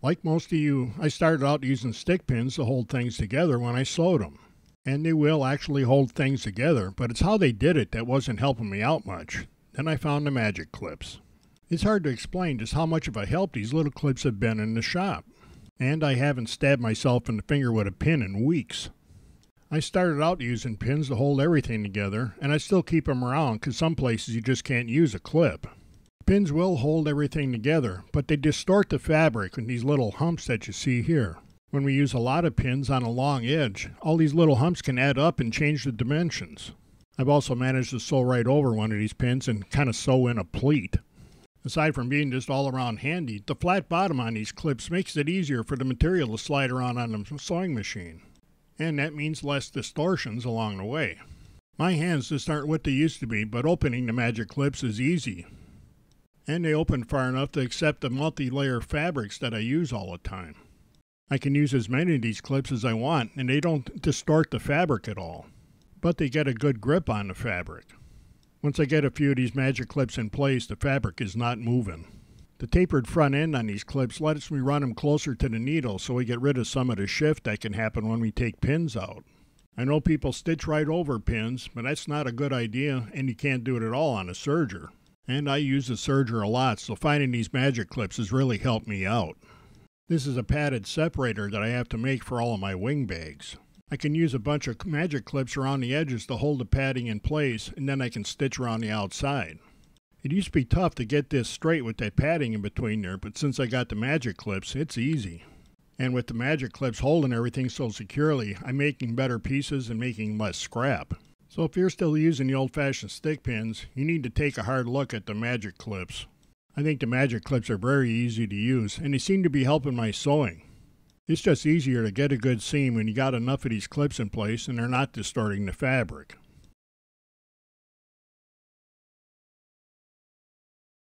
Like most of you, I started out using stick pins to hold things together when I sewed them. And they will actually hold things together, but it's how they did it that wasn't helping me out much. Then I found the Magik Clips. It's hard to explain just how much of a help these little clips have been in the shop. And I haven't stabbed myself in the finger with a pin in weeks. I started out using pins to hold everything together, and I still keep them around because some places you just can't use a clip. Pins will hold everything together, but they distort the fabric with these little humps that you see here. When we use a lot of pins on a long edge, all these little humps can add up and change the dimensions. I've also managed to sew right over one of these pins and kind of sew in a pleat. Aside from being just all around handy, the flat bottom on these clips makes it easier for the material to slide around on the sewing machine. And that means less distortions along the way. My hands just aren't what they used to be, but opening the Magik Clips is easy. And they open far enough to accept the multi-layer fabrics that I use all the time. I can use as many of these clips as I want, and they don't distort the fabric at all. But they get a good grip on the fabric. Once I get a few of these Magik Clips in place, the fabric is not moving. The tapered front end on these clips lets me run them closer to the needle so we get rid of some of the shift that can happen when we take pins out. I know people stitch right over pins, but that's not a good idea, and you can't do it at all on a serger. And I use the serger a lot, so finding these Magik Clips has really helped me out. This is a padded separator that I have to make for all of my wing bags. I can use a bunch of Magik Clips around the edges to hold the padding in place, and then I can stitch around the outside. It used to be tough to get this straight with that padding in between there, but since I got the Magik Clips, it's easy. And with the Magik Clips holding everything so securely, I'm making better pieces and making less scrap. So if you're still using the old-fashioned stick pins, you need to take a hard look at the Magik Clips. I think the Magik Clips are very easy to use, and they seem to be helping my sewing. It's just easier to get a good seam when you got enough of these clips in place and they're not distorting the fabric.